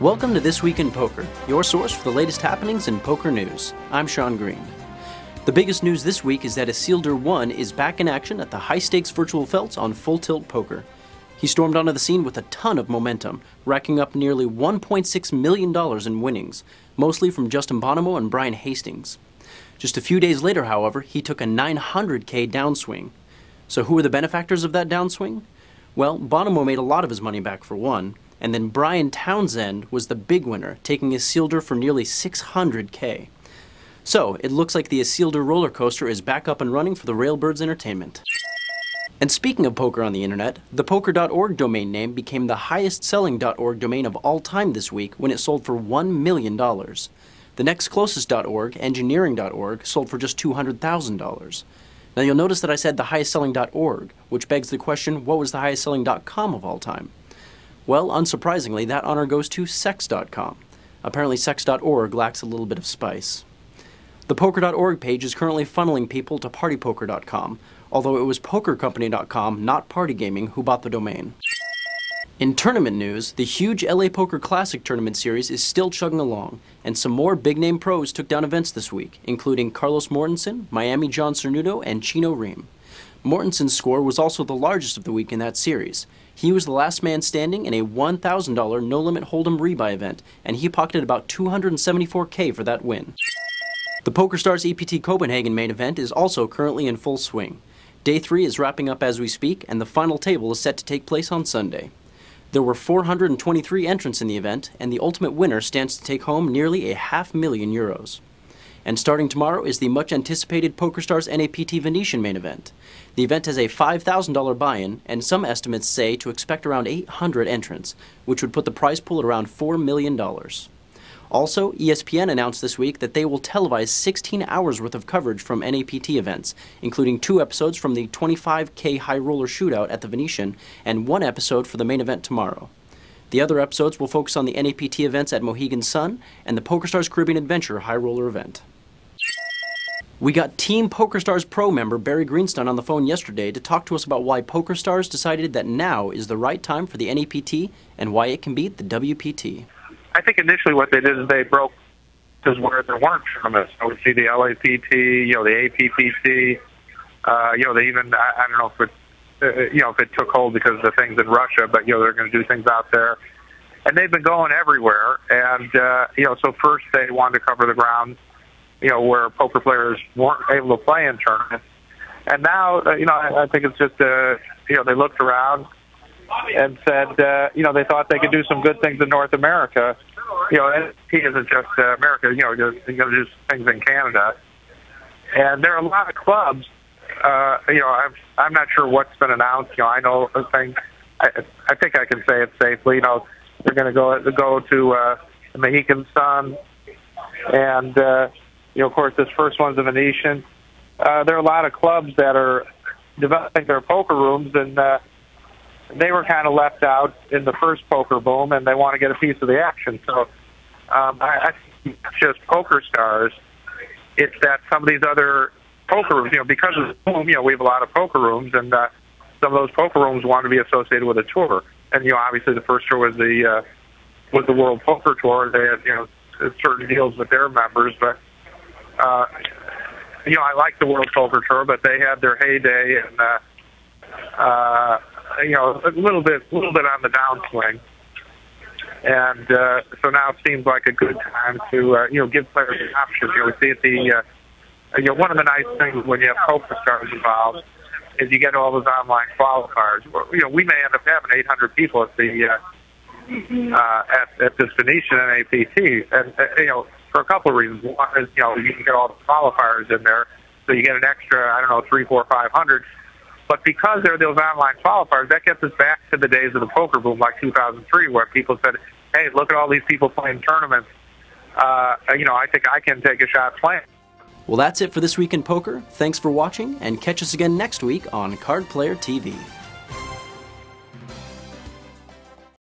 Welcome to This Week in Poker, your source for the latest happenings in poker news. I'm Sean Green. The biggest news this week is that Isildur 1 is back in action at the high-stakes virtual felts on Full Tilt Poker. He stormed onto the scene with a ton of momentum, racking up nearly $1.6 million in winnings, mostly from Justin Bonomo and Brian Hastings. Just a few days later, however, he took a $900K downswing. So who were the benefactors of that downswing? Well, Bonomo made a lot of his money back for one, and then Brian Townsend was the big winner, taking Isildur for nearly $600K. So, it looks like the Isildur roller coaster is back up and running for the Railbirds Entertainment. And speaking of poker on the internet, the poker.org domain name became the highest selling .org domain of all time this week when it sold for $1 million. The next closest .org, engineering.org, sold for just $200,000. Now you'll notice that I said the highest selling .org, which begs the question, what was the highest selling .com of all time? Well, unsurprisingly, that honor goes to sex.com. Apparently sex.org lacks a little bit of spice. The poker.org page is currently funneling people to partypoker.com, although it was pokercompany.com, not Party Gaming, who bought the domain. In tournament news, the huge LA Poker Classic tournament series is still chugging along, and some more big-name pros took down events this week, including Carlos Mortensen, Miami John Cernuto, and Chino Ream. Mortensen's score was also the largest of the week in that series. He was the last man standing in a $1,000 no-limit hold'em rebuy event, and he pocketed about $274K for that win. The PokerStars EPT Copenhagen main event is also currently in full swing. Day 3 is wrapping up as we speak, and the final table is set to take place on Sunday. There were 423 entrants in the event, and the ultimate winner stands to take home nearly €500,000. And starting tomorrow is the much-anticipated PokerStars NAPT Venetian main event. The event has a $5,000 buy-in, and some estimates say to expect around 800 entrants, which would put the prize pool at around $4 million. Also, ESPN announced this week that they will televise 16 hours worth of coverage from NAPT events, including 2 episodes from the 25K High Roller Shootout at the Venetian, and 1 episode for the main event tomorrow. The other episodes will focus on the NAPT events at Mohegan Sun and the PokerStars Caribbean Adventure High Roller event. We got Team PokerStars Pro member Barry Greenstein on the phone yesterday to talk to us about why PokerStars decided that now is the right time for the NAPT and why it can beat the WPT. I think initially what they did is they broke just where there weren't tournaments. I would see the LAPT, the APPC, they even, I don't know if it, if it took hold because of the things in Russia, but, they're going to do things out there. And they've been going everywhere. And, so first they wanted to cover the ground, where poker players weren't able to play in tournaments. And now, I think it's just, they looked around and said, they thought they could do some good things in North America. NXT isn't just America, they're going to do things in Canada. And there are a lot of clubs, I'm not sure what's been announced. I know a thing, I think I can say it safely. They're going to go to the Mohegan Sun. And, of course, this first one's the Venetian. There are a lot of clubs that are developing their poker rooms, and they were kind of left out in the first poker boom, and they want to get a piece of the action. So I think it's just PokerStars. It's that some of these other poker rooms, because of the boom, we have a lot of poker rooms, and some of those poker rooms want to be associated with a tour. And, obviously the first tour was the World Poker Tour. They had, certain deals with their members, but I like the World Poker Tour, but they had their heyday, and a little bit on the downswing, and so now it seems like a good time to give players an option. We see at the one of the nice things when you have PokerStars involved is you get all those online qualifiers. We may end up having 800 people at the at this Venetian NAPT, and for a couple of reasons. One is you can get all the qualifiers in there, so you get an extra 300, 400, 500. But because there are those online qualifiers, that gets us back to the days of the poker boom, like 2003, where people said, "Hey, look at all these people playing tournaments. I think I can take a shot playing." Well, that's it for This Week in Poker. Thanks for watching, and catch us again next week on Card Player TV.